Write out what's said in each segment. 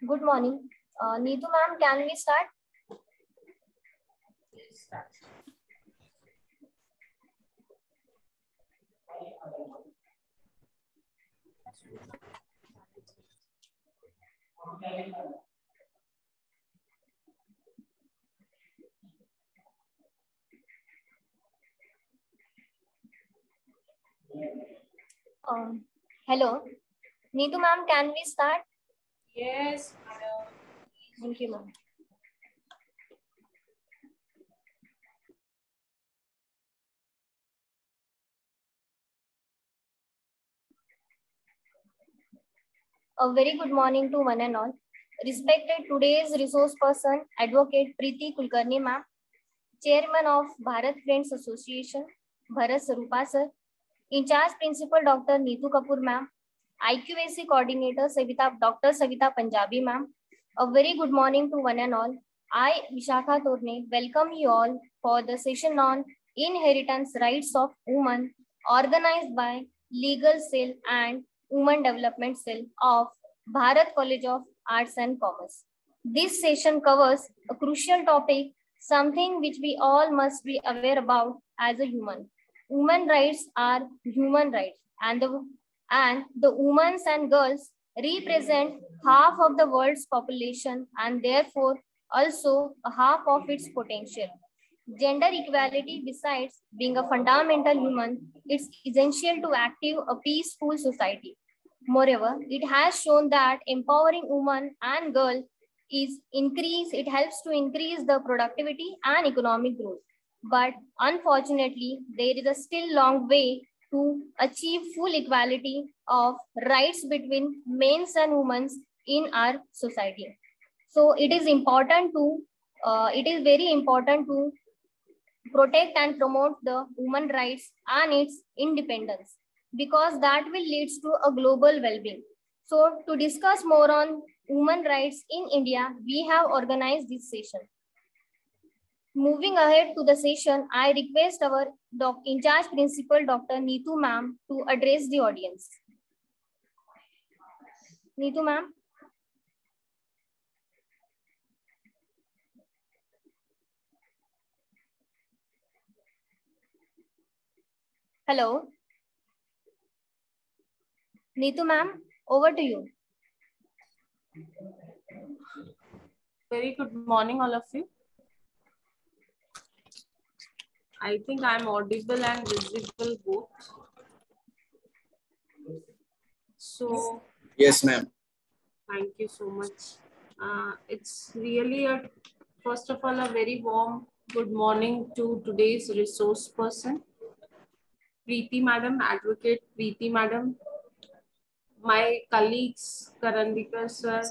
Good morning. Neetu ma'am, can we start? Hello. Neetu ma'am, can we start? Yes, madam. Thank you, ma'am. A very good morning to one and all. Respected today's resource person, Advocate Preeti Kulkarni ma'am, Chairman of Bharat Friends Association, Bharat Sarupa sir, In charge Principal Dr. Neetu Kapoor ma'am, IQAC Coordinator Dr. Savita Punjabi ma'am. A very good morning to one and all. I, Vishakha Torne, welcome you all for the session on Inheritance Rights of Women organized by Legal Cell and Women Development Cell of Bharat College of Arts and Commerce. This session covers a crucial topic, something which we all must be aware about as a human. Women rights are human rights, and the women and girls represent half of the world's population and therefore also a half of its potential. Gender equality, besides being a fundamental human, it's essential to active a peaceful society. Moreover, it has shown that empowering women and girls it helps to increase the productivity and economic growth. But unfortunately, there is a still long way to achieve full equality of rights between men and women in our society. So it is very important to protect and promote the human rights and its independence because that will lead to a global well-being. So to discuss more on human rights in India, we have organized this session. Moving ahead to the session, I request our in charge principal, Dr. Neetu ma'am, to address the audience. Neetu ma'am. Hello. Neetu ma'am, over to you. Very good morning, all of you. I think I'm audible and visible both. So, yes, ma'am. Thank you so much. It's really first of all, a very warm good morning to today's resource person, Preeti Madam, Advocate Preeti Madam, my colleagues, Karandikar sir,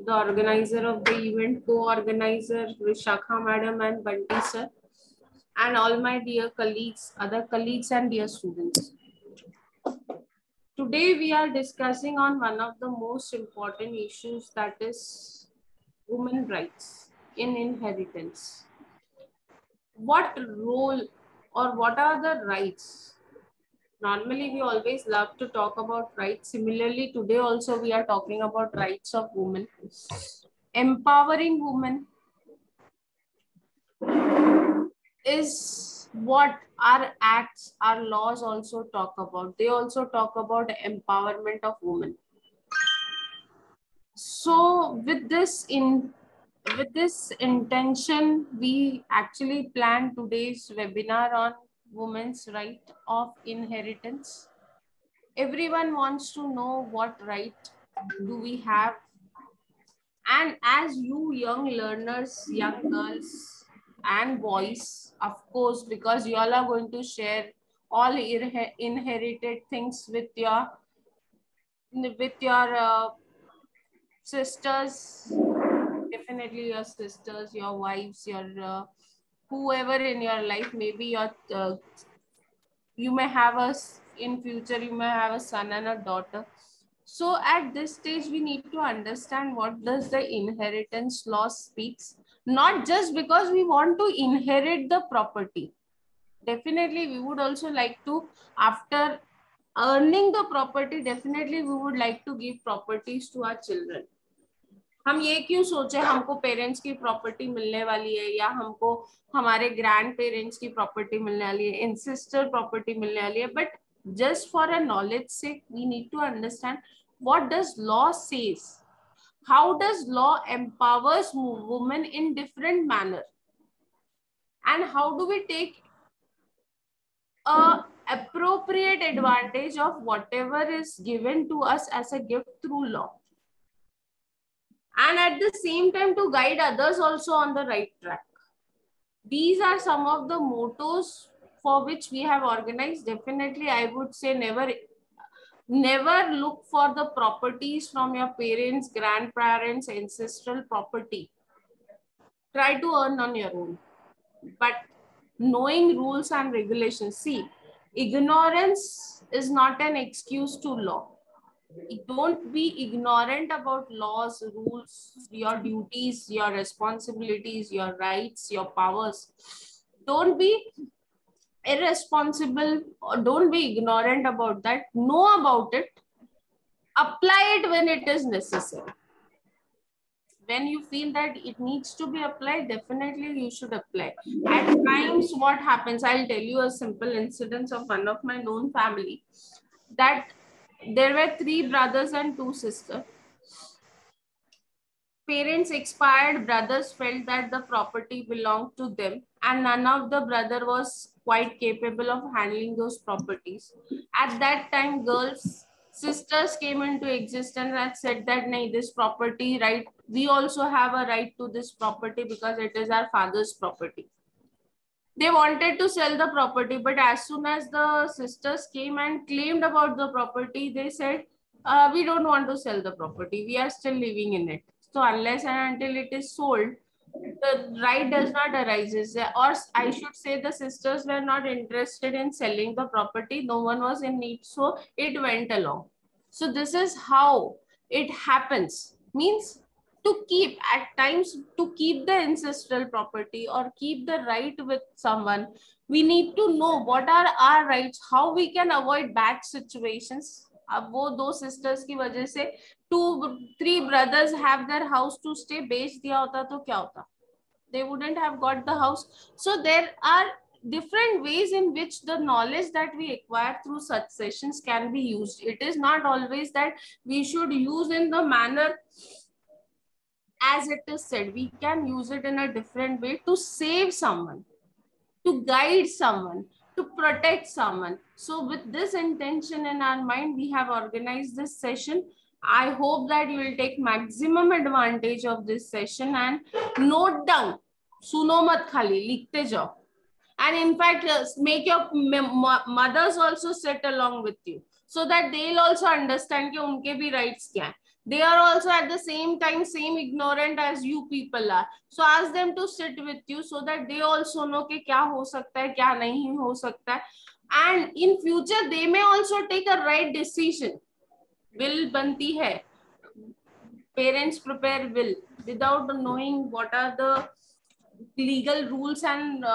the organizer of the event, co-organizer, Vishakha Madam and Bunty sir, and all my dear colleagues, other colleagues and dear students. Today we are discussing on one of the most important issues, that is women rights in inheritance. What role or what are the rights? Normally we always love to talk about rights. Similarly, today also we are talking about rights of women. Empowering women is what our acts, our laws also talk about. They also talk about empowerment of women. So with this intention, we actually planned today's webinar on women's right of inheritance. Everyone wants to know what right do we have. And as you young learners, young girls and boys, of course, because you all are going to share all inherited things with your sisters, definitely your sisters, your wives, your whoever in your life, maybe your you may have in future you may have a son and a daughter. So at this stage we need to understand what does the inheritance law speaks, not just because we want to inherit the property. Definitely we would also like to, after earning the property, definitely we would like to give properties to our children. हम ये क्यों सोचे हमको parents की property मिलने वाली है, या हमको हमारे ग्रैंड पेरेंट्स की प्रॉपर्टी मिलने वाली है, इंसिस्टर प्रॉपर्टी मिलने वाली है. But just for a knowledge sake, we need to understand what does law says. How does law empowers women in different manner, and how do we take a appropriate advantage of whatever is given to us as a gift through law, and at the same time to guide others also on the right track. These are some of the mottos for which we have organized. Definitely, I would say never look for the properties from your parents, grandparents, ancestral property. Try to earn on your own. But knowing rules and regulations, see, ignorance is not an excuse to law. Don't be ignorant about laws, rules, your duties, your responsibilities, your rights, your powers. Don't be irresponsible or don't be ignorant about that. Know about it. Apply it when it is necessary. When you feel that it needs to be applied, definitely you should apply. At times, what happens, I'll tell you a simple incident of one of my known family, that there were 3 brothers and 2 sisters. Parents expired, brothers felt that the property belonged to them, and none of the brother was quite capable of handling those properties. At that time, sisters came into existence and said that, "Nahi, this property, right, we also have a right to this property because it is our father's property." They wanted to sell the property, but as soon as the sisters came and claimed about the property, they said, "We don't want to sell the property. We are still living in it. So unless and until it is sold, the right does not arise." Or I should say the sisters were not interested in selling the property. No one was in need. So it went along. So this is how it happens. Means to keep at times, to keep the ancestral property or keep the right with someone, we need to know what are our rights, how we can avoid bad situations. अब वो 2 sisters की वजह से 2-3 brothers have their house to stay, बेच दिया होता तो क्या होता? They wouldn't have got the house. So there are different ways in which the knowledge that we acquire through such sessions can be used. It is not always that we should use in the manner as it is said. We can use it in a different way to save someone, to guide someone, to protect someone. So with this intention in our mind, we have organized this session. I hope that you will take maximum advantage of this session and note down. Suno mat khali, likhte jao. And in fact, make your mothers also sit along with you so that they'll also understand कि उनके भी rights क्या हैं. They are also at the same time same ignorant as you people are. So ask them to sit with you so that they also know कि क्या हो सकता है, क्या नहीं हो सकता है. And in future, they may also take a right decision. Will बनती है. Parents prepare will without knowing what are the legal rules and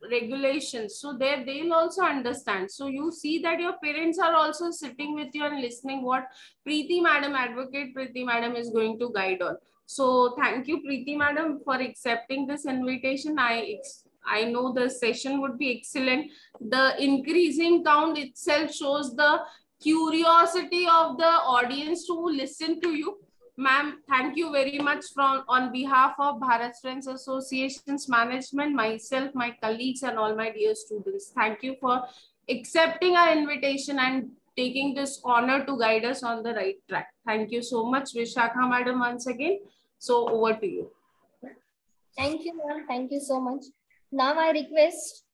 regulations. So there they'll also understand. So you see that your parents are also sitting with you and listening what Preeti Madam, Advocate Preeti Madam, is going to guide on. So thank you, Preeti Madam, for accepting this invitation. I know the session would be excellent. The increasing count itself shows the curiosity of the audience to listen to you. Ma'am, thank you very much on behalf of Bharat Friends Association's management, myself, my colleagues, and all my dear students. Thank you for accepting our invitation and taking this honor to guide us on the right track. Thank you so much, Vishakha Madam, once again. So over to you. Thank you, ma'am. Thank you so much. Now I request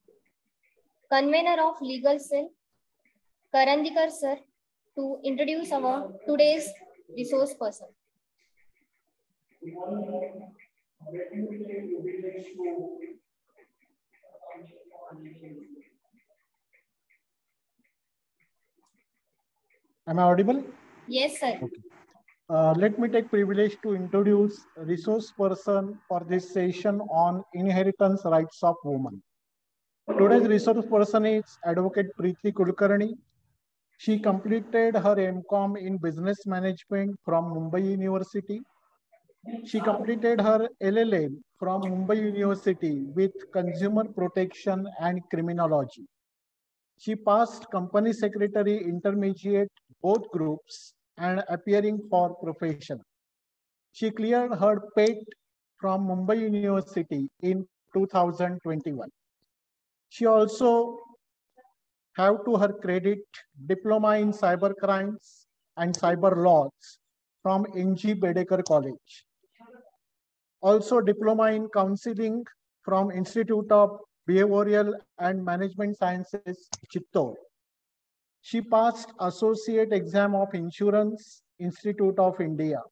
convener of legal cell, Karandikar sir, to introduce our today's resource person. Am I audible? Yes, sir. Okay. Let me take privilege to introduce resource person for this session on inheritance rights of women. Today's resource person is Advocate Preeti Kulkarni. She completed her MCom in Business Management from Mumbai University. She completed her LLM from Mumbai University with Consumer Protection and Criminology. She passed Company Secretary Intermediate both groups and appearing for profession. She cleared her PET from Mumbai University in 2021. She also have to her credit diploma in cyber crimes and cyber laws from NG Bedekar College. Also diploma in counseling from Institute of Behavioral and Management Sciences, Chittor. She passed associate exam of Insurance Institute of India.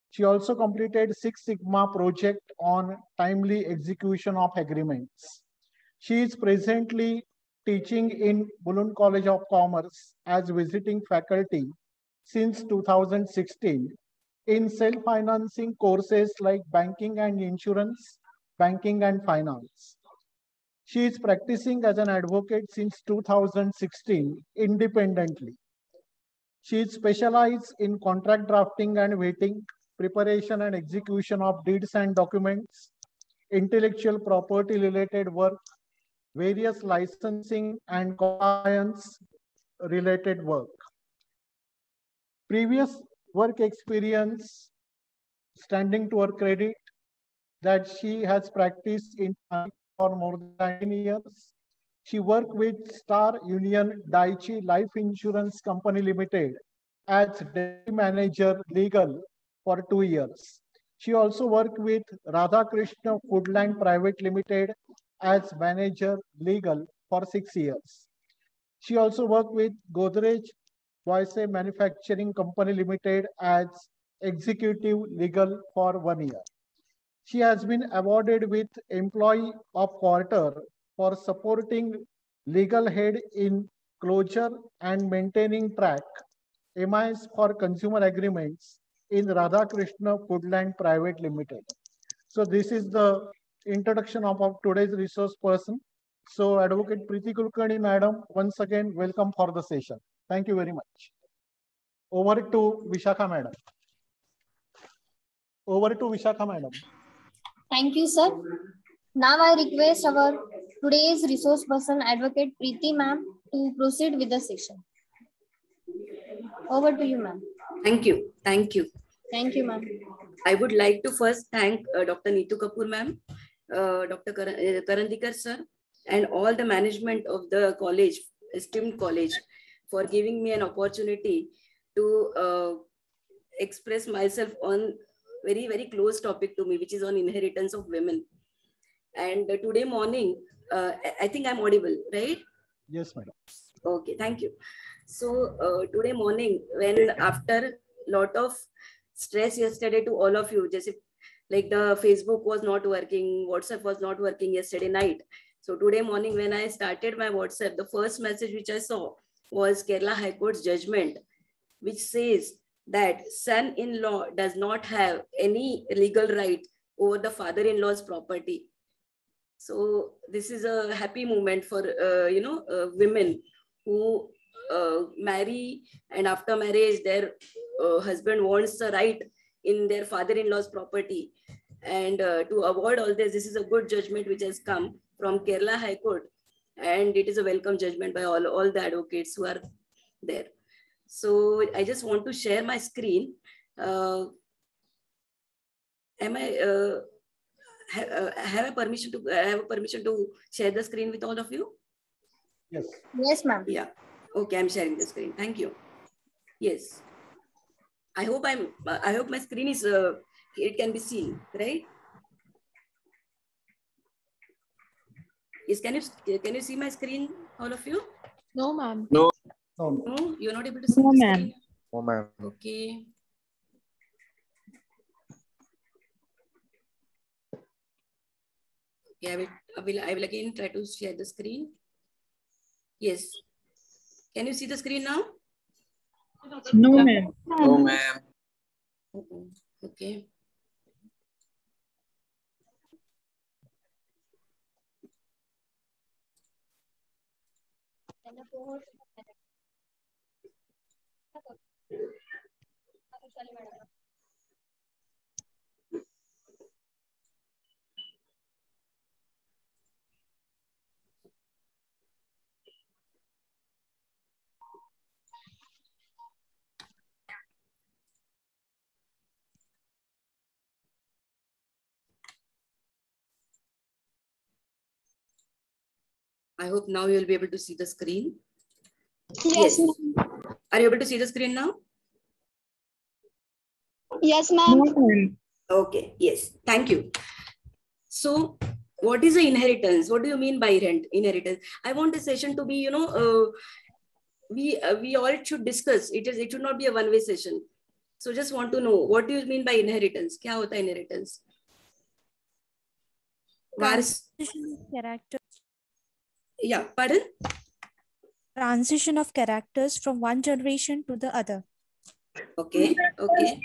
She also completed Six Sigma project on timely execution of agreements. She is presently teaching in Bulun College of Commerce as visiting faculty since 2016 in self-financing courses like banking and insurance, banking and finance. She is practicing as an advocate since 2016 independently. She is specialized in contract drafting and waiting, preparation and execution of deeds and documents, intellectual property related work, various licensing and compliance related work. Previous work experience standing to her credit that she has practiced in for more than 19 years. She worked with Star Union Daiichi Life Insurance Company Limited as deputy manager legal for 2 years. She also worked with Radhakrishna Foodland Private Limited as manager legal for 6 years. She also worked with Godrej Boise Manufacturing Company Limited as executive legal for 1 year. She has been awarded with Employee of Quarter for supporting legal head in closure and maintaining track MIS for consumer agreements in Radhakrishna Foodland Private Limited. So this is the introduction of today's resource person. So Advocate Preeti Kulkarni, Madam, once again, welcome for the session. Thank you very much. Over to Vishakha, Madam. Over to Vishakha, Madam. Thank you, sir. Now I request our today's resource person, Advocate Preeti ma'am, to proceed with the session. Over to you, ma'am. Thank you. Thank you. Thank you, ma'am. I would like to first thank Dr. Neetu Kapoor ma'am, Dr. Karandikar sir, and all the management of the college, esteemed college, for giving me an opportunity to express myself on very, very close topic to me, which is on inheritance of women. And today morning, I think I'm audible, right? Yes, madam. Okay, thank you. So today morning, when after lot of stress yesterday to all of you, just like the Facebook was not working, WhatsApp was not working yesterday night. So today morning, when I started my WhatsApp, the first message which I saw was Kerala High Court's judgment, which says that son-in-law does not have any legal right over the father-in-law's property. So this is a happy moment for women who marry, and after marriage their husband wants the right in their father-in-law's property. And to avoid all this is a good judgment which has come from Kerala High Court, and it is a welcome judgment by all the advocates who are there. So I just want to share my screen. Have a permission to share the screen with all of you? Yes. Yes, ma'am. Yeah. Okay, I'm sharing the screen. Thank you. Yes. I hope my screen is it can be seen, right? Yes. Can you see my screen, all of you? No, ma'am. No. No, you're not able to see No, the ma'am. screen. No, ma'am. Okay. Okay, I will again try to share the screen. Yes. Can you see the screen now? No, ma'am. No, ma'am. Okay. I hope now you will be able to see the screen. Yes, Yes. Are you able to see the screen now? yes, ma'am. Okay, yes, thank you. So what is the inheritance? What do you mean by inheritance? I want the session to be, you know, we all should discuss. It should not be a one-way session. So just want to know, what do you mean by inheritance? Kya hota hai inheritance? Transition of character. Yeah, pardon? Transition of characters from one generation to the other. Okay, okay.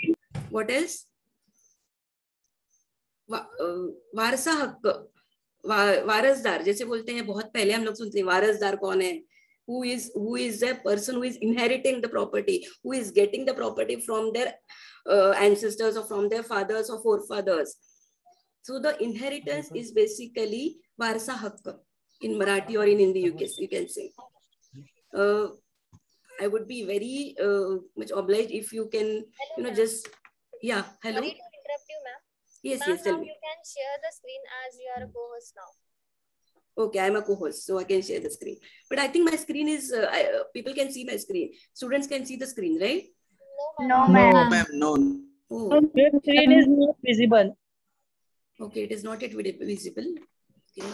What else? वारसा हक, वारसदार, जैसे बोलते हैं, बहुत पहले हम लोग सुनते हैं वारसदार कौन है? Who is the person who is inheriting the property, who is getting the property from their ancestors or from their fathers or forefathers. So the inheritance is basically varsa haqq in Marathi or in Hindi, you can say. I would be very much obliged if you can, you know, just, yeah, hello. Sorry to interrupt you, ma'am. Yes, Ma'am, yes, tell now me. you can share the screen as you are a co-host now. Okay, I'm a co-host, so I can share the screen. But I think my screen is, people can see my screen. Students can see the screen, right? No, ma'am. No. Oh, Your screen is not visible. okay, it is not yet visible. Okay.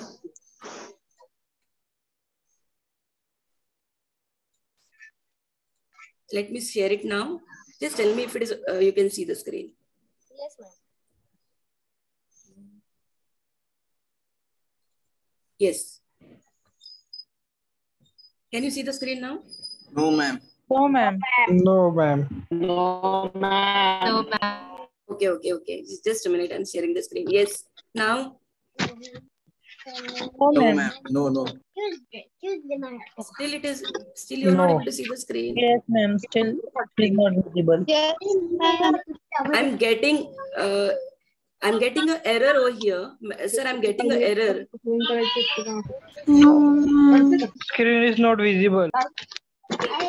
Let me share it now. Just tell me if it is, you can see the screen. Yes, ma'am. Yes. Can you see the screen now? No, ma'am. No, ma'am. No, ma'am. No, ma'am. Okay. Just a minute. I'm sharing the screen. Yes. Now. No, ma'am. No. Still, still you're not able to see the screen. Yes, ma'am. Still, it is not visible. Yes, ma'am. I'm getting an error over here. Sir, I'm getting an error. Screen is not visible.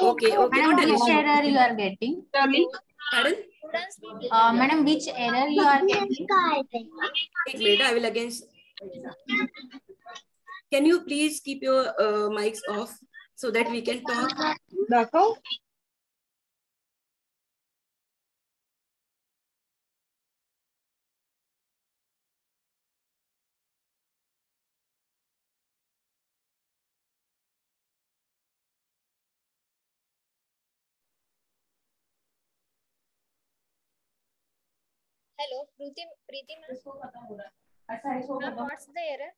Okay, not an Which issue. error you are getting? Pardon? Madam, which error you are getting? Wait, later I will again. Can you please keep your mics off so that we can talk? Hello, Preeti ma'am. Ma'am, what's the error?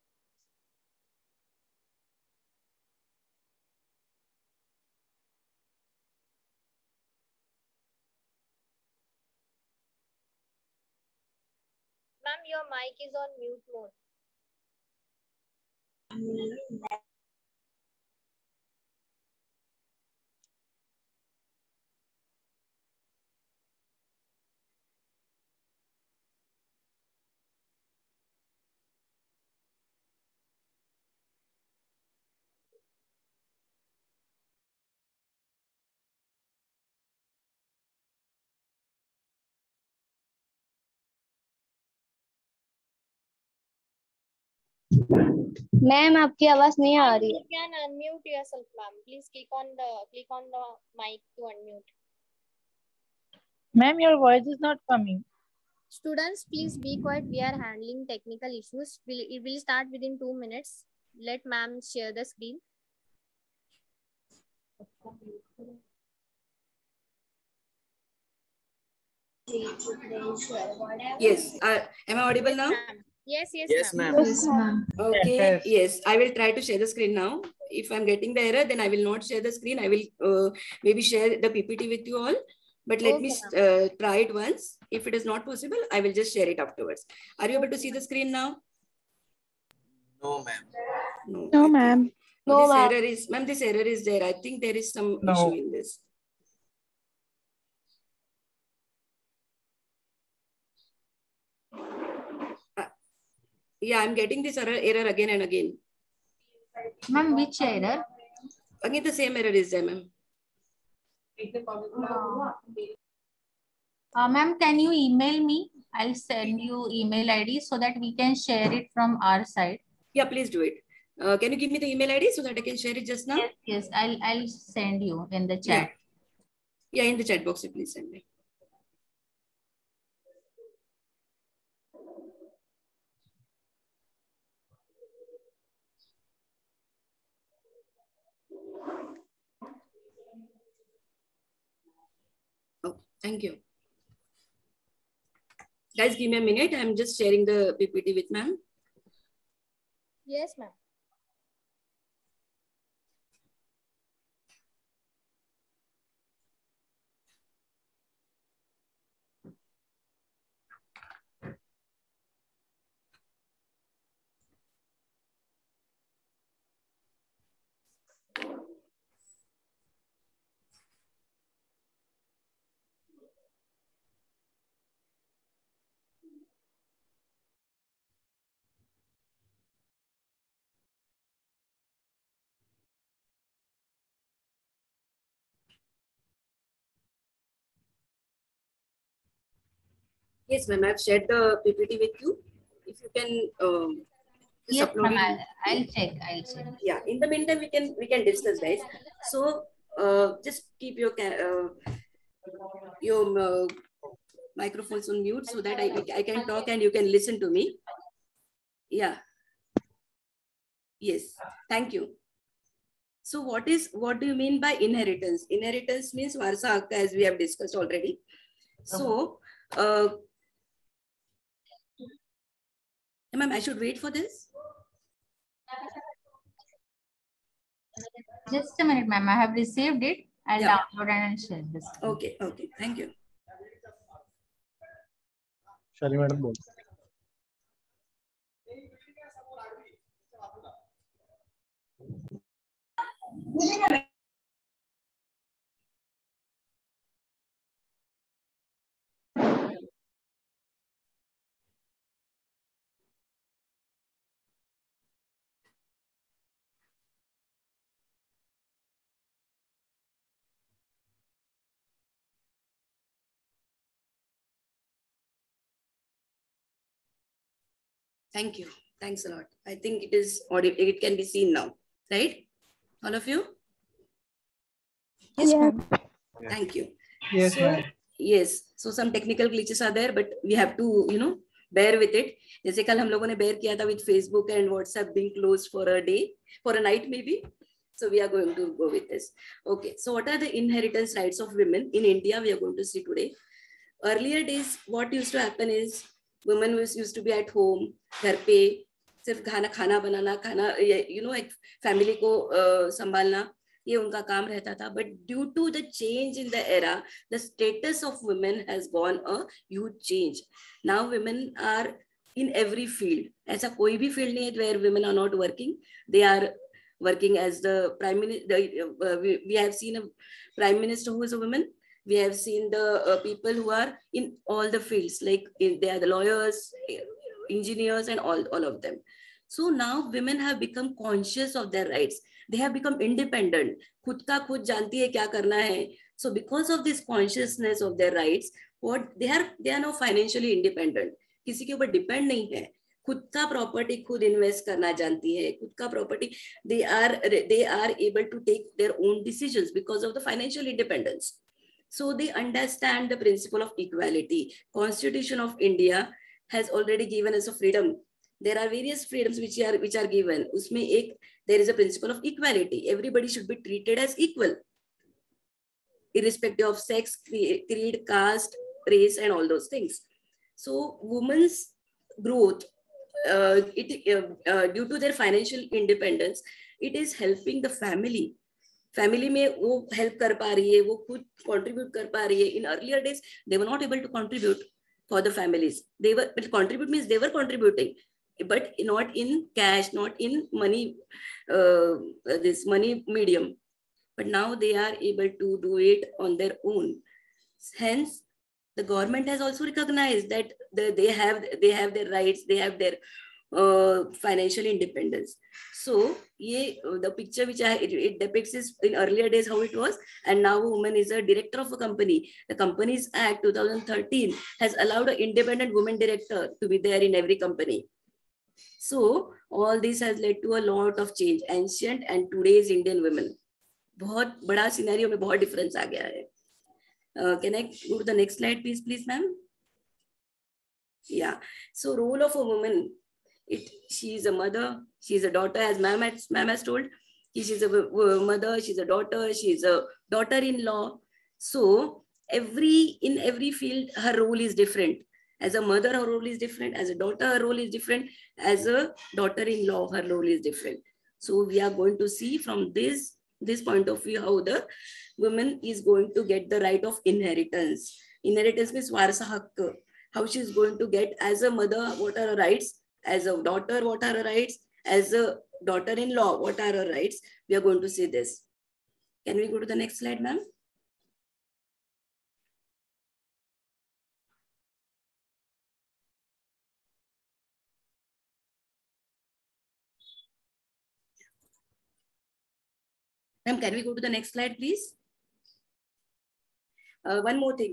Ma'am, your mic is on mute mode. Ma'am आपकी आवाज नहीं आ रही है. You can unmute yourself, ma'am. Please click on the mic to unmute. Ma'am, your voice is not coming. Students, please be quiet. We are handling technical issues. It will start within 2 minutes. Let ma'am share the screen. Yes. Am I audible now? Yes, ma'am. Yes, ma'am. Okay. Yes. I will try to share the screen now. If I'm getting the error, then I will not share the screen. I will maybe share the PPT with you all. But let me try it once. If it is not possible, I will just share it afterwards. Are you able to see the screen now? No, ma'am. No, ma'am. No, this error is there. I think there is some issue in this. Yeah, I'm getting this error again and again. Ma'am, which error? Again, the same error is there, ma'am. Ma'am, can you email me? I'll send you email ID so that we can share it from our side. Yeah, please do it. Can you give me the email ID so that I can share it just now? Yes, yes. I'll send you in the Yeah. chat. Yeah, in the chat box, please send me. Oh, thank you. Guys, give me a minute. I'm just sharing the PPT with ma'am. Yes, ma'am. Yes, ma'am. I've shared the PPT with you. If you can just Yes, upload ma'am. it. I'll check. I'll check. Yeah. In the meantime, we can discuss, guys. So just keep your microphones on mute so that I can talk and you can listen to me. Yeah. Yes. Thank you. So what do you mean by inheritance? Inheritance means varsa hakka, as we have discussed already. So, ma'am, I should wait for this. Just a minute, ma'am. I have received it. I'll Yeah. download and I'll share this. Okay. Okay. Thank you. Shali madam बोल. Thank you. Thanks a lot. I think it is audible. It can be seen now, right? All of you? Yes, ma'am. Thank you. Yes, So, ma'am. yes. So some technical glitches are there, but we have to, bear with it. जैसे कल हम लोगों ने bear किया था with Facebook and WhatsApp being closed for a day, for a night maybe. So we are going to go with this. Okay. So what are the inheritance rights of women in India? We are going to see today. Earlier days, what used to happen is women used to be at home, घर पे सिर्फ खाना बनाना, एक family को संभालना, ये उनका काम रहता था. But due to the change in the era, the status of women has gone a huge change. Now women are in every field. ऐसा कोई भी field नहीं है where women are not working. They are working as the prime minister. We have seen a prime minister who is a woman. We have seen the people who are in all the fields, like they are the lawyers, engineers, and all of them. So now women have become conscious of their rights. They have become independent. खुद का खुद जानती है क्या करना है. So because of this consciousness of their rights, what they are now financially independent. किसी के ऊपर depend नहीं है. खुद का प्रॉपर्टी खुद इन्वेस्ट करना जानती है. खुद का property they are able to take their own decisions because of the financial independence. So they understand the principle of equality. Constitution of India has already given us a freedom. There are various freedoms which are given. Usme there is a principle of equality. Everybody should be treated as equal, irrespective of sex, creed, caste, race, and all those things. So women's growth, due to their financial independence, it is helping the family. Family में वो help कर पा रही है, वो खुद contribute कर पा रही है. In earlier days they were not able to contribute for the families. They were contribute means they were contributing, but not in cash, not in money, this money medium. But now they are able to do it on their own. Hence, the government has also recognized that they have their rights, they have their financial independence. So the picture which it depicts is in earlier days how it was, and now a woman is a director of a company. The Companies Act 2013 has allowed an independent woman director to be there in every company. So all this has led to a lot of change. Ancient and today's Indian women. बहुत बड़ा scenario में बहुत difference आ गया है. Can I go to the next slide, please, ma'am? Yeah. So role of a woman. She is a mother. She is a daughter, as ma'am has told. She is a mother. She is a daughter. She is a daughter-in-law. So in every field, her role is different. As a mother, her role is different. As a daughter, her role is different. As a daughter-in-law, her role is different. So we are going to see from this point of view how the woman is going to get the right of inheritance. Inheritance means warasa hakk. How she is going to get as a mother, what are her rights? As a daughter, what are her rights? As a daughter-in-law, what are her rights? We are going to see this. Can we go to the next slide, ma'am? Ma'am, can we go to the next slide, please? One more thing,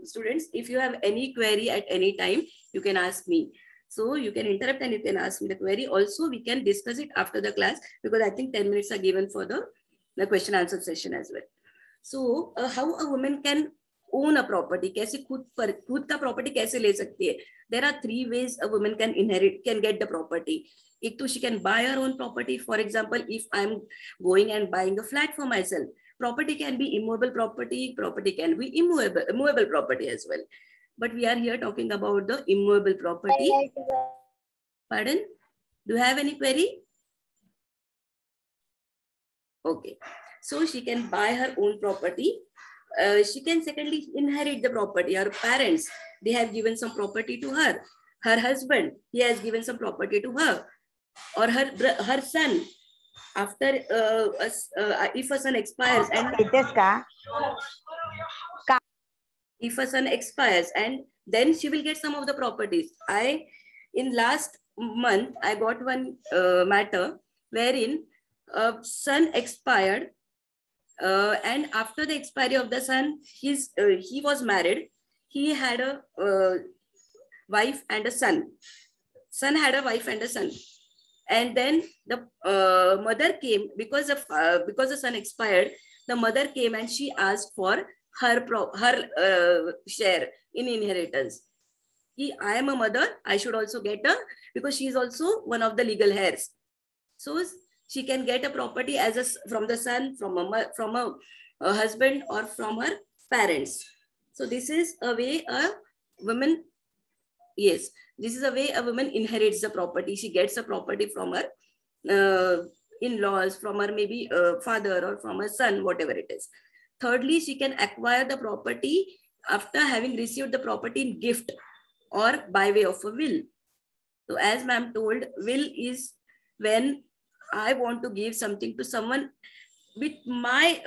students, if you have any query at any time, you can ask me. So you can interrupt and you can ask me the query. Also, we can discuss it after the class because I think 10 minutes are given for the question answer session as well. So how a woman can own a property? कैसे खुद का property कैसे ले सकती है? There are 3 ways a woman can get the property. एक तो she can buy her own property. For example, if I'm going and buying a flat for myself, property can be immovable property. Property can be immovable property as well. But we are here talking about the immovable property. Pardon? Do you have any query? Okay. So she can buy her own property. She can secondly inherit the property. Her parents, they have given some property to her. Her husband, he has given some property to her. Or her son, after if a son expires and if a son expires and then she will get some of the properties. In last month, I got one matter wherein a son expired and after the expiry of the son, he was married. He had a wife and a son. Son had a wife and a son. And then the mother came because the son expired. The mother came and she asked for her share in inheritance. I am a mother. I should also get a, because she is also one of the legal heirs. So she can get a property from the son, from a husband, or from her parents. So this is a way a woman. Yes, this is a way a woman inherits the property. She gets a property from her in-laws, from her maybe father or from her son, whatever it is. Thirdly, she can acquire the property after having received the property in gift or by way of a will. So as ma'am told, will is when I want to give something to someone with my,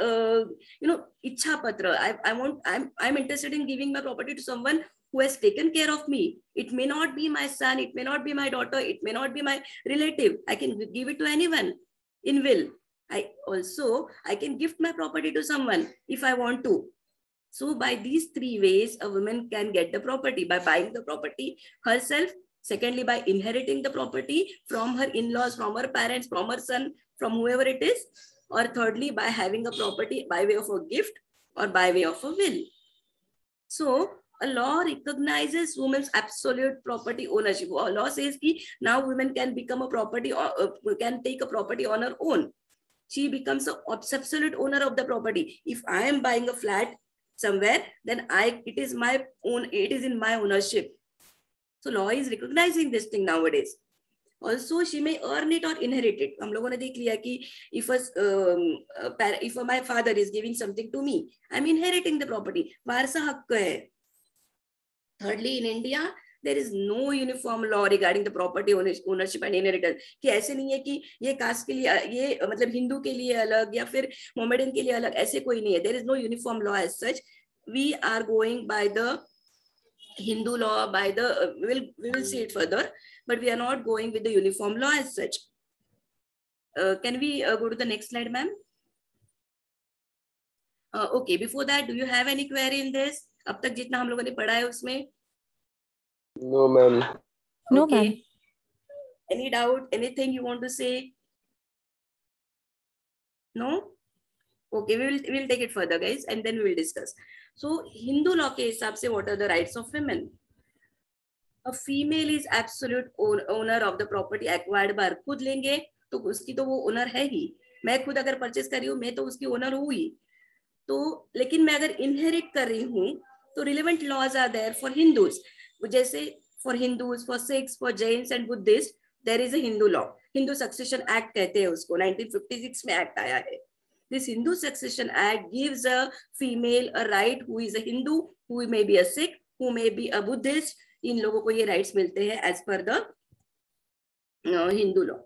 Ichha Patra. I'm interested in giving my property to someone who has taken care of me. It may not be my son, it may not be my daughter, it may not be my relative. I can give it to anyone in will. I can gift my property to someone if I want to. So by these 3 ways, a woman can get the property: by buying the property herself, secondly, by inheriting the property from her in-laws, from her parents, from her son, from whoever it is, or thirdly, by having a property by way of a gift or by way of a will. So a law recognizes women's absolute property ownership. A law says that now women can become a property or can take a property on her own. She becomes an absolute owner of the property. If I am buying a flat somewhere, then it is my own. It is in my ownership. So law is recognizing this thing nowadays. Also, she may earn it or inherit it. हम लोगों ने देख लिया कि if my father is giving something to me, I'm inheriting the property. वारसा हक्क है. Thirdly, in India, there is no uniform law regarding the property ownership and inheritance. कि ऐसे नहीं है कि ये कास्ट के लिए, ये मतलब हिंदू के लिए अलग या फिर मोमेडन के लिए अलग, ऐसे कोई नहीं है. There is no uniform law as such. We are going by the Hindu law, by the we will see it further, but we are not going with the uniform law as such. Can we go to the next slide, ma'am? Okay, before that, do you have any query in this? अब तक जितना हम लोगों ने पढ़ा है उसमें? No, ma'am. No, ma'am. Any doubt? Anything you want to say? No? Okay, we'll take it further, guys, and then we will discuss. So, Hindu law के हिसाब से what are the rights of women? A female is absolute owner of the property acquired by. खुद लेंगे तो उसकी तो वो owner है ही. मैं खुद अगर परचेस कर रही हूँ मैं तो उसकी ओनर हूँ ही. तो लेकिन मैं अगर इनहेरिट कर रही हूँ तो relevant laws are there for Hindus. जैसे for Hindus, for Sikhs, for Jains and Buddhist there is a Hindu law. Hindu succession act कहते हैं उसको. 1956 में एक्ट आया है. This Hindu Succession Act gives a female a right who is a Hindu, who may be a Sikh, who may be a Buddhist. इन लोगों को ये rights मिलते हैं as per the Hindu law.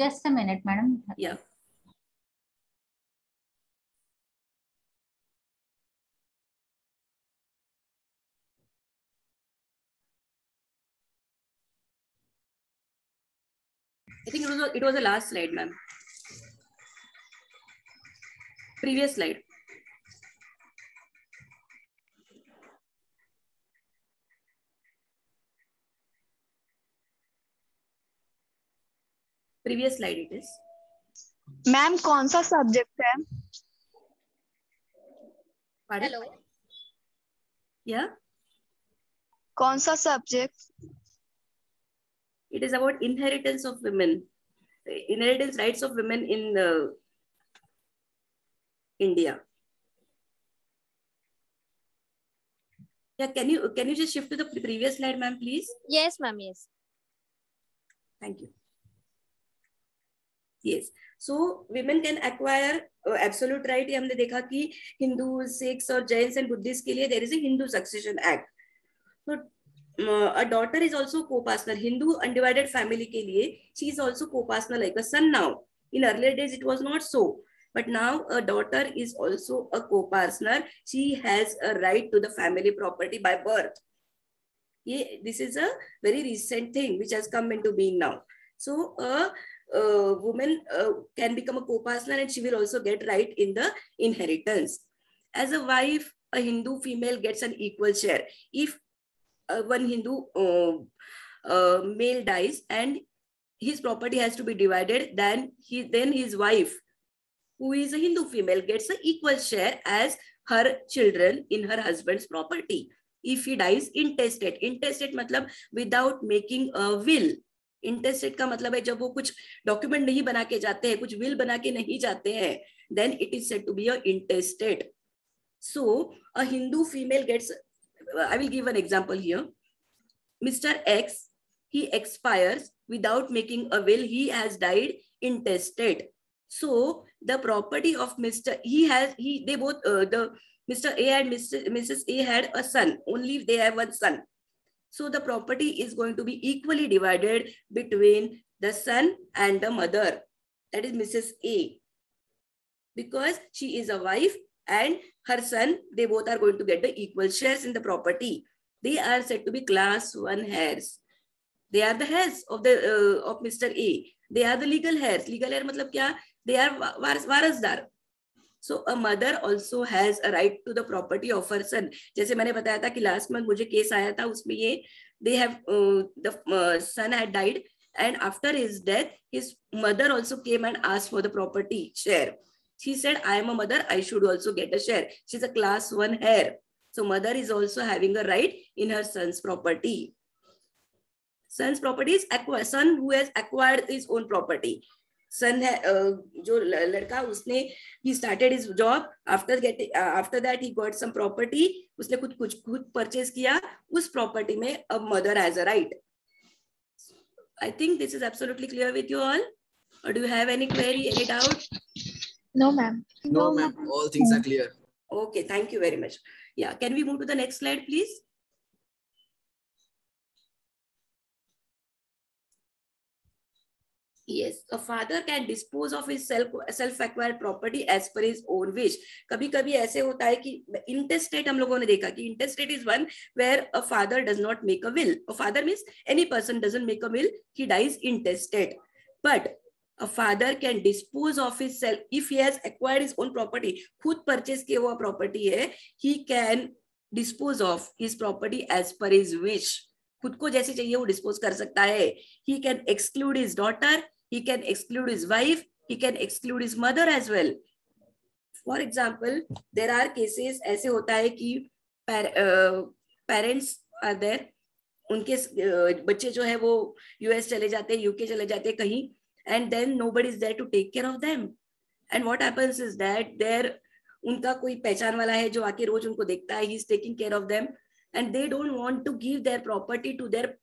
Just a minute, madam. Yeah. I think it was the last slide, ma'am. Previous slide. Previous slide it is. Ma'am कौन सा subject है? Pardon? Hello. Yeah. कौन सा subject? It is about inheritance of women. Inheritance rights of women in India. Yeah, can you just shift to the previous slide, ma'am, please? Yes, ma'am. Yes. Thank you. Yes. So women can acquire absolute right. ये हमने देखा कि Hindus, Sikhs और Jains and Buddhists के लिए there is a Hindu Succession Act. So a daughter is also co-partner. Hindu undivided family के लिए she is also co-partner like a son now. In earlier days it was not so. But now a daughter is also a co-partner. She has a right to the family property by birth. This is a very recent thing which has come into being now. So a woman can become a co-partner and she will also get right in the inheritance. As a wife, a Hindu female gets an equal share. If one Hindu male dies and his property has to be divided, then his wife, who is a Hindu female, gets an equal share as her children in her husband's property. If he dies intestate, intestate मतलब without making a will. Intestate का मतलब है जब वो कुछ document नहीं बना के जाते हैं, कुछ will बना के नहीं जाते हैं, then it is said to be a intestate. So a Hindu female gets, I will give an example here. Mr. X, he expires without making a will. He has died intestate. So the property of Mr. They both, Mr. A and Mrs. A had a son. Only they have one son. So the property is going to be equally divided between the son and the mother. That is Mrs. A. Because she is a wife and her son, they both are going to get the equal shares in the property. They are said to be class 1 heirs. They are the heirs of Mr. A. They are the legal heirs. Legal heir matlab kya? They are warasdar. So a mother also has a right to the property of her son. जैसे मैंने बताया था कि last month मुझे case आया था, उसमें ये they have the son had died and after his death his mother also came and asked for the property share. She said, I am a mother, I should also get a share. She's a class 1 heir. So mother is also having a right in her son's property. Son's property is son who has acquired his own property. Son है जो लड़का उसने he started his job after that he got some property. उसने खुद purchase किया. उस property में a mother has a right. I think this is absolutely clear with you all. Or do you have any query, any doubt? No, ma'am. No, ma'am. All things are clear. Okay, thank you very much. Yeah, can we move to the next slide, please? Yes, a father can dispose of his self-acquired property as per his own wish. कभी-कभी ऐसे होता है कि intestate हम लोगों ने देखा कि intestate is one where a father does not make a will. A father means any person doesn't make a will, he dies intestate. But a father can dispose of his self if he has acquired his own property. खुद purchase किया हुआ property है, he can dispose of his property as per his wish. खुद को जैसे चाहिए वो dispose कर सकता है. He can exclude his daughter, he can exclude his wife, he can exclude his mother as well. For example, there are cases ऐसे होता है कि parents are there, उनके बच्चे जो है वो US चले जाते हैं, UK चले जाते हैं कहीं, and then nobody is there to take care of them. And what happens is that there उनका कोई पहचान वाला है जो आके रोज उनको देखता है, he is taking care of them, and they don't want to give their property to their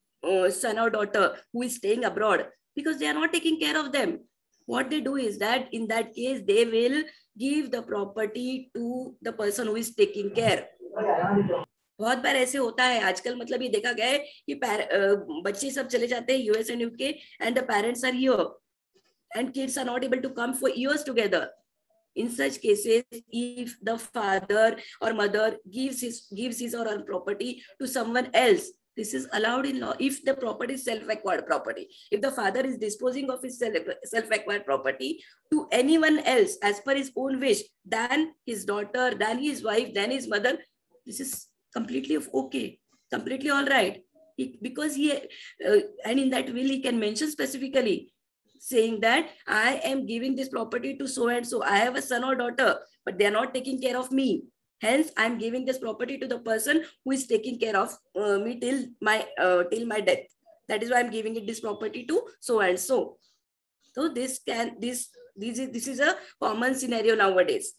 son or daughter who is staying abroad because they are not taking care of them. What they do is that in that case they will give the property to the person who is taking care. बहुत बार ऐसे होता है आजकल, मतलब ये देखा गया है कि बच्चे सब चले जाते हैं US and UK and the parents are here and kids are not able to come for years together. In such cases, if the father or mother gives his or her property to someone else, this is allowed in law. If the property is self-acquired property, if the father is disposing of his self-acquired property to anyone else as per his own wish, than his daughter, than his wife, than his mother, this is completely okay, completely all right. Because and in that will he can mention specifically, saying that I am giving this property to so and so. I have a son or daughter, but they are not taking care of me. Hence, I am giving this property to the person who is taking care of me till my death. That is why I am giving this property to so and so. So this is a common scenario nowadays.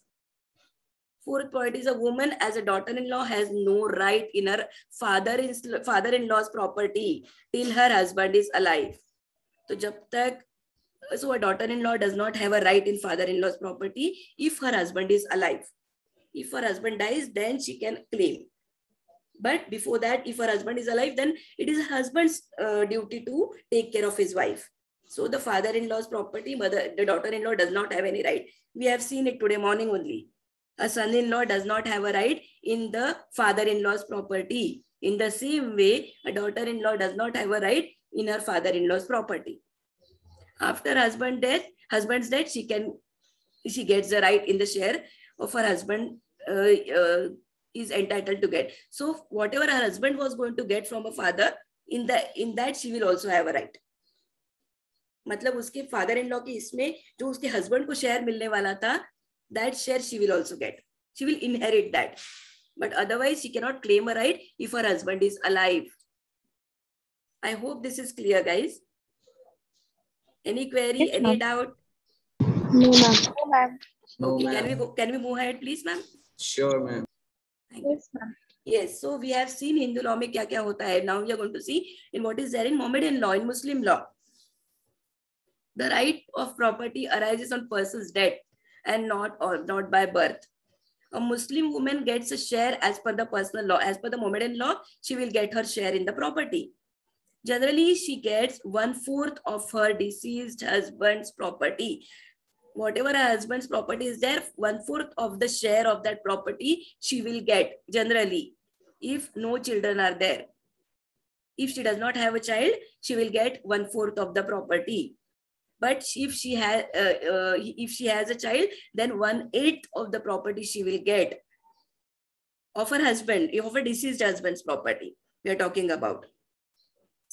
Fourth point is a woman as a daughter-in-law has no right in her father-in-law's property till her husband is alive. So a daughter-in-law does not have a right in father-in-law's property if her husband is alive. If her husband dies, then she can claim. But before that, if her husband is alive, then it is her husband's duty to take care of his wife. So the father-in-law's property, the daughter-in-law does not have any right. We have seen it today morning only. A son-in-law does not have a right in the father-in-law's property. In the same way, a daughter-in-law does not have a right in her father-in-law's property. After husband's death, she gets the right in the share of her husband is entitled to get. So whatever her husband was going to get from a father, in that she will also have a right. मतलब उसके father-in-law के इसमें जो उसके husband को share मिलने वाला था, that share she will also get. She will inherit that. But otherwise, she cannot claim a right if her husband is alive. I hope this is clear, guys. Any query, Yes, any doubt? No, ma'am. No, ma'am. Okay, can we move ahead, please, ma'am? Sure, ma'am. Yes, ma'am. Yes, so we have seen Hindu law में क्या क्या होता है. Now we are going to see in what is there in Mohammedan law, in Muslim law. The right of property arises on person's death and not by birth. A Muslim woman gets a share as per the personal law. As per the Mohammedan law, she will get her share in the property. Generally, she gets 1/4 of her deceased husband's property. Whatever her husband's property is there, 1/4 of the share of that property she will get generally, if no children are there. If she does not have a child, she will get 1/4 of the property. But if she has a child, then 1/8 of the property she will get of her husband, of her deceased husband's property we are talking about.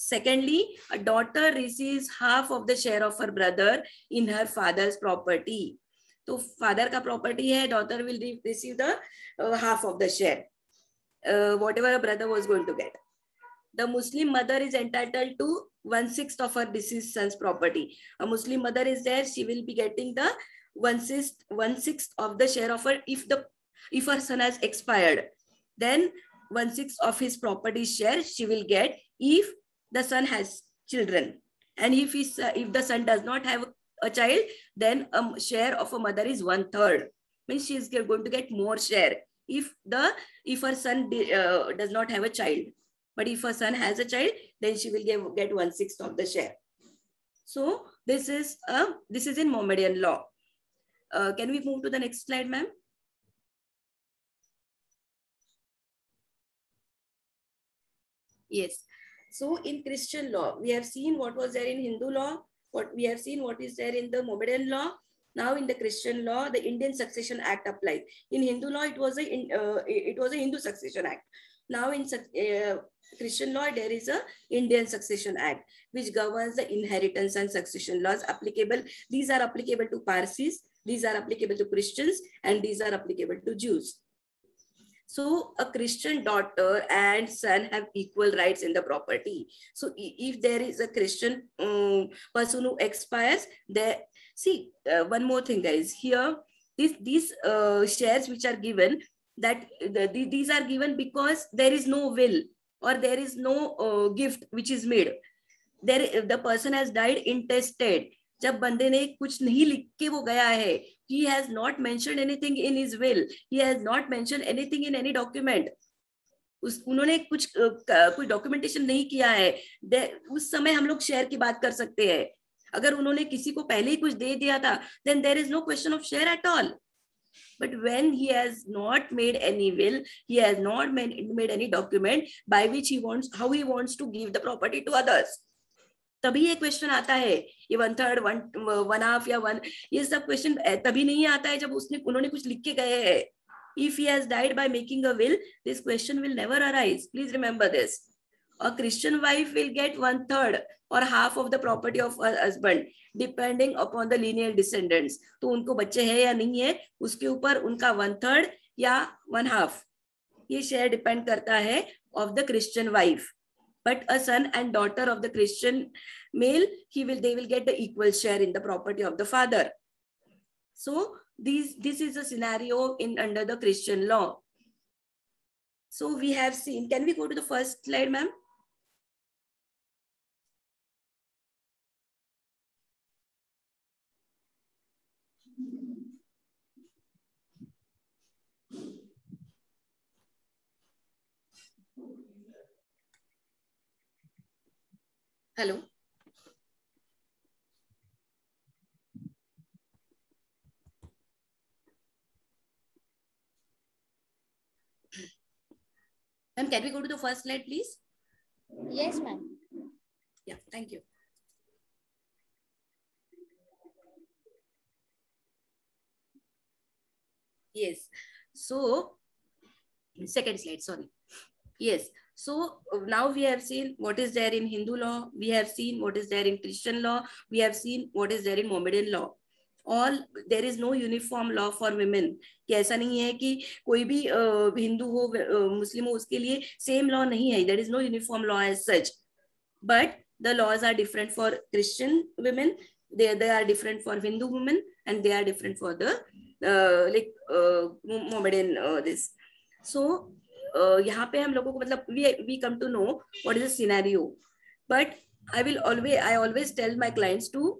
Secondly, a daughter receives half of the share of her brother in her father's property. So father ka property hai, daughter will receive the half of the share, whatever her brother was going to get. The Muslim mother is entitled to 1/6 of her deceased son's property. A Muslim mother is there, she will be getting the 1/6 of the share of her. If her son has expired, then 1/6 of his property share she will get if the son has children. And if the son does not have a child, then a share of a mother is 1/3. Means she is going to get more share if her son does not have a child. But if her son has a child, then she will get 1/6 of the share. So this is in Mohammedan law. Can we move to the next slide, ma'am? Yes. So in Christian law, we have seen what was there in Hindu law, what we have seen what is there in the Mohammedan law. Now in the Christian law, the Indian Succession Act applies. In Hindu law, it was a Hindu Succession Act. Now in Christian law, there is a Indian Succession Act, which governs the inheritance and succession laws applicable. These are applicable to Parsis, these are applicable to Christians, and these are applicable to Jews. So a Christian daughter and son have equal rights in the property. So if there is a Christian person who expires, there, see, one more thing, guys, here, these shares which are given, that these are given because there is no will or there is no gift which is made. There, the person has died intestate. जब बंदे ने कुछ नहीं लिख के वो गया है, he has not mentioned anything in his will, he has not mentioned anything in any document, उन्होंने कुछ कोई डॉक्यूमेंटेशन नहीं किया है, उस समय हम लोग शेयर की बात कर सकते हैं. अगर उन्होंने किसी को पहले ही कुछ दे दिया था, then there is no question of share at all. But when he has not made any will, he has not made any document by which he wants, how he wants to give the property to others, तभी ये question आता है. ये 1/3, 1/2 या 1, ये सब question तभी नहीं आता है जब उन्होंने कुछ लिख के गए हैं. If he has died by making a will, this question will never arise. Please remember this. A Christian wife will get 1/3 or half of the property of her husband, depending upon the lineal descendants. तो उनको बच्चे हैं या नहीं है, उसके ऊपर उनका 1/3 या 1/2 ये शेयर डिपेंड करता है of the Christian wife. But a son and daughter of the Christian male, they will get the equal share in the property of the father. So this is a scenario under the Christian law. So we have seen, can we go to the first slide, ma'am? Hello. Ma'am, can we go to the first slide, please? Yes, ma'am. Yeah, thank you. Yes. So, second slide, sorry. Yes. So now we have seen what is there in Hindu law, we have seen what is there in Christian law, we have seen what is there in Mohammedan law. All, there is no uniform law for women. कि ऐसा नहीं है कि कोई भी हिंदू हो मुस्लिम हो उसके लिए सेम लॉ नहीं है. There is no uniform law as such, but the laws are different for Christian women, they are different for Hindu women, and they are different for the Mohammedan this. So यहाँ पे हम लोगों को मतलब we come to know what is the scenario, but I always tell my clients to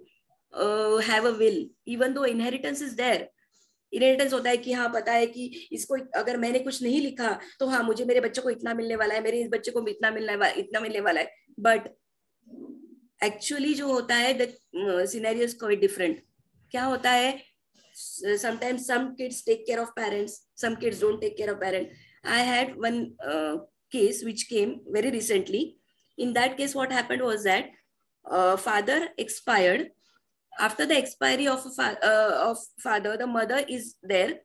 have a will, even though inheritance is there. Inheritance होता है कि हाँ पता है कि इसको अगर मैंने कुछ नहीं लिखा तो हाँ मुझे मेरे बच्चे को इतना मिलने वाला है, मेरे इस बच्चे को इतना मिलने वाला है. बट एक्चुअली जो होता है the scenario is quite different. क्या होता है, sometimes some kids take care of parents, some kids don't take care of parents. I had one case which came very recently. In that case, what happened was that father expired. After the expiry of father, the mother is there.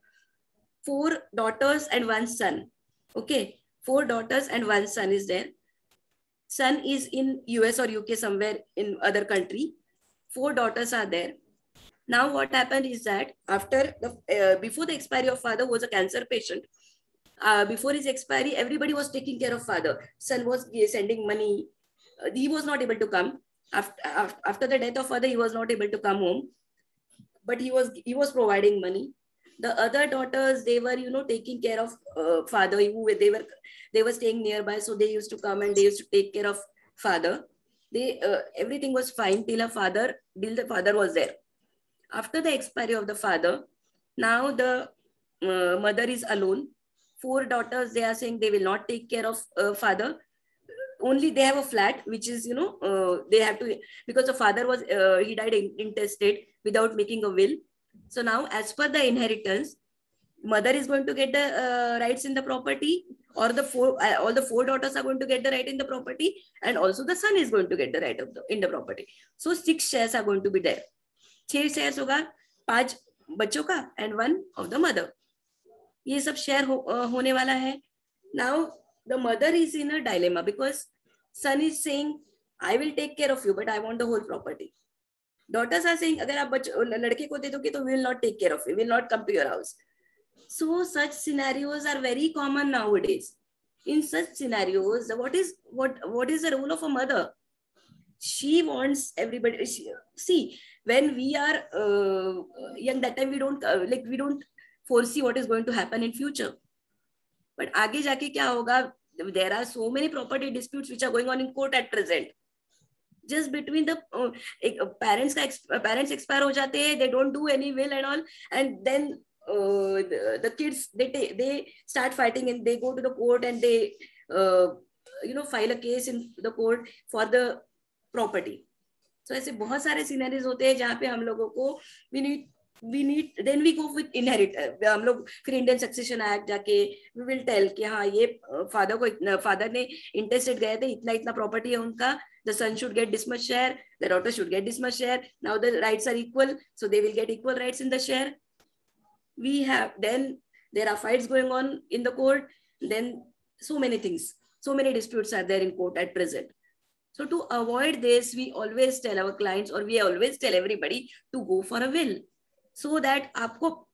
4 daughters and 1 son. Okay, 4 daughters and 1 son is there. Son is in US or UK, somewhere in other country. 4 daughters are there. Now what happened is that after before the expiry of father was a cancer patient. Before his expiry, everybody was taking care of father. Son was sending money. He was not able to come. After the death of father, he was not able to come home. But he was providing money. The other daughters, they were, taking care of father. They were staying nearby, so they used to come and they used to take care of father. Everything was fine till the father was there. After the expiry of the father, now the mother is alone. 4 daughters, they are saying they will not take care of father. Only they have a flat, which is, they have to, because the father was, he died intestate without making a will. So now as per the inheritance, mother is going to get the rights in the property, or all the 4 daughters are going to get the right in the property, and also the son is going to get the right in the property. So 6 shares are going to be there. 6 shares होगा, 5 बच्चों का and 1 of the mother. ये सब share होने वाला है. Now the mother is in a dilemma because son is saying, I will take care of you, but I want the whole property. Daughters are saying, अगर आप लड़के को दे दोगे तो we will not take care of you, we will not come to your house. So such scenarios are very common nowadays. In such scenarios, what is the role of a mother? She wants everybody. See, when we are young, that time we don't foresee what is going to happen in future. But आगे जाके क्या होगा? There are so many property disputes which are going on in court at present. Just between the parents expire हो जाते हैं, they don't do any will and all, and then the kids they start fighting and they go to the court and they file a case in the court for the property. So ऐसे बहुत सारे scenarios होते हैं जहाँ पे हम लोगों को then we go with inheritance. हम लोग फिर Indian Succession Act जाके we will tell कि हाँ ये father ने intestate गए थे, इतना property है उनका, the son should get this much share, the daughter should get this much share, now the rights are equal, so they will get equal rights in the share. Then there are fights going on in the court, then so many things, so many disputes are there in court at present. So to avoid this, we always tell our clients, or we always tell everybody to go for a will, so that आपको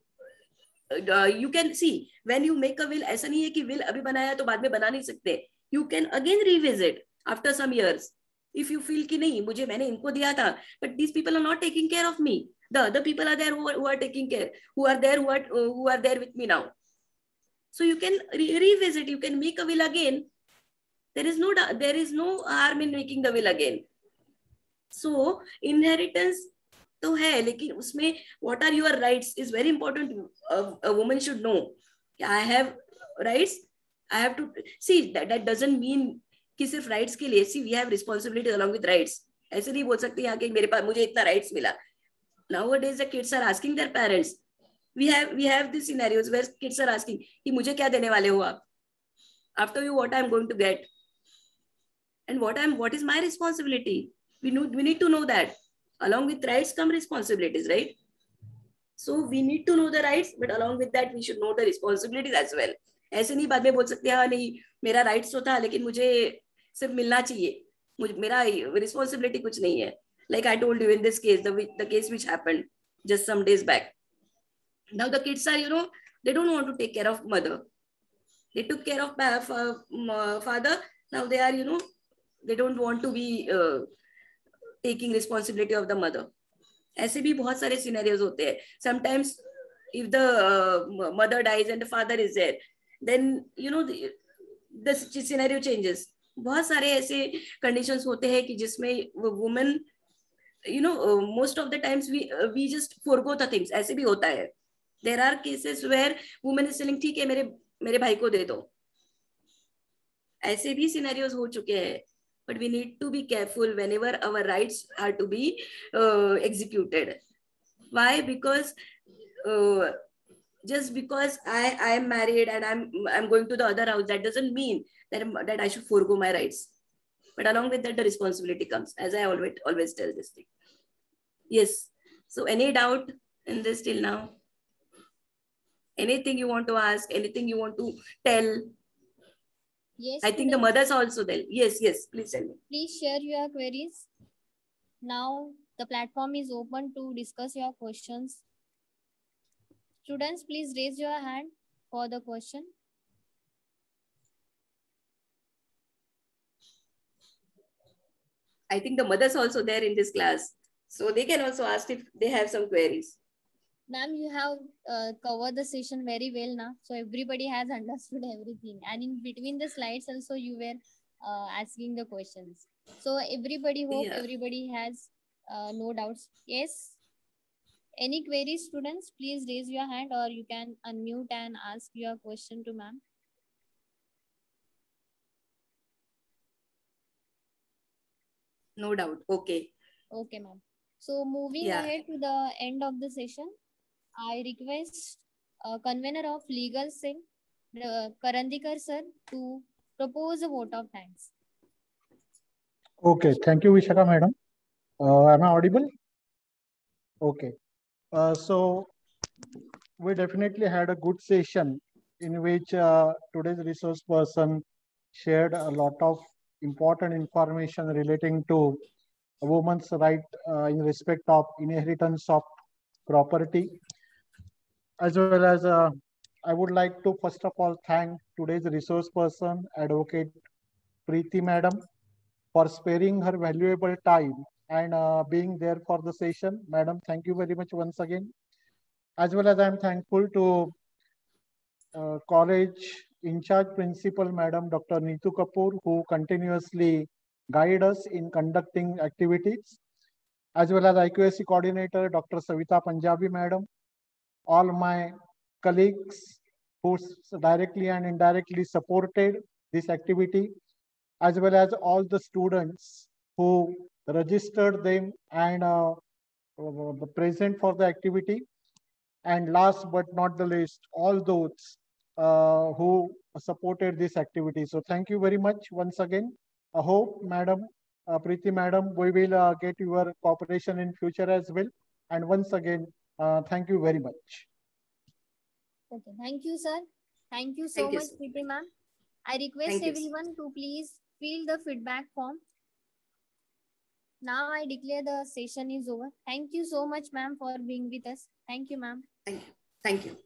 you can see when you make a will, ऐसा नहीं है कि will अभी बनाया तो बाद में बना नहीं सकते. You can again revisit after some years. If you feel कि नहीं मुझे मैंने इनको दिया था, but these people are not taking care of me. The other people are there who are taking care, who are there with me now. So you can revisit, you can make a will again. There is no harm in making the will again. So inheritance तो है, लेकिन उसमें what are your rights is very important. A woman should know. I have rights. I have to see that doesn't mean कि सिर्फ rights के लिए. See, we have responsibilities along with rights. ऐसे नहीं बोल सकते यहाँ के मेरे पास मुझे इतना rights मिला. Nowadays the kids are asking their parents. We have these scenarios where kids are asking कि मुझे क्या देने वाले हो आप? After you, what I am going to get? And what is my responsibility? We need to know that. Along with rights come responsibilities, right? So we need to know the rights, but along with that we should know the responsibilities as well. ऐसे नहीं बाद में बोल सकते हाँ नहीं मेरा rights तो था लेकिन मुझे सिर्फ मिलना चाहिए, मेरा responsibility कुछ नहीं है. Like I told you in this case, the case which happened just some days back. Now the kids are, they don't want to take care of mother. They took care of father. Now they are, they don't want to be taking responsibility of the mother. ऐसे भी बहुत सारे scenarios होते हैं. Sometimes if the mother dies and the father is there, then, the scenario changes. बहुत सारे ऐसे conditions होते हैं कि जिसमें woman, most of the times we just forgo the things. ऐसे भी होता है. There are cases where woman is telling ठीक है मेरे भाई को दे दो. ऐसे भी scenarios हो चुके हैं. But we need to be careful whenever our rights are to be executed. Why? Because just because I am married and I'm going to the other house, that doesn't mean that I should forego my rights. But along with that, the responsibility comes, as I always tell this thing. Yes. So any doubt in this till now? Anything you want to ask? Anything you want to tell? Yes. I think the mothers are also there. Yes. Please tell me. Please share your queries. Now the platform is open to discuss your questions. Students, please raise your hand for the question. I think the mothers are also there in this class. So they can also ask if they have some queries. Ma'am, you have covered the session very well now. So everybody has understood everything. And in between the slides also you were asking the questions. So everybody everybody has no doubts. Yes. Any queries, students? Please raise your hand or you can unmute and ask your question to ma'am. No doubt. Okay. Okay, ma'am. So moving ahead to the end of the session, I request convener of legal cell, Karandikar sir, to propose a vote of thanks. Okay, thank you, Vishaka madam. Am I audible? Okay. So we definitely had a good session in which today's resource person shared a lot of important information relating to a woman's right in respect of inheritance of property, as well as I would like to first of all thank today's resource person, Advocate Preeti Madam, for sparing her valuable time and being there for the session. Madam, thank you very much once again. As well as I am thankful to college in charge principal, Madam Dr. Neetu Kapoor, who continuously guide us in conducting activities, as well as IQAC coordinator, Dr. Savita Punjabi, Madam, all my colleagues who directly and indirectly supported this activity, as well as all the students who registered them and present for the activity. And last but not the least, all those who supported this activity. So thank you very much once again. I hope, Madam, Preeti Madam, we will get your cooperation in future as well. And once again, thank you very much. Okay, thank you, sir. Thank you so Thank you, much, sir. Preeti ma'am. I request Thank you, sir. everyone to please fill the feedback form. Now I declare the session is over. Thank you so much, ma'am, for being with us. Thank you, ma'am. Thank you. Thank you.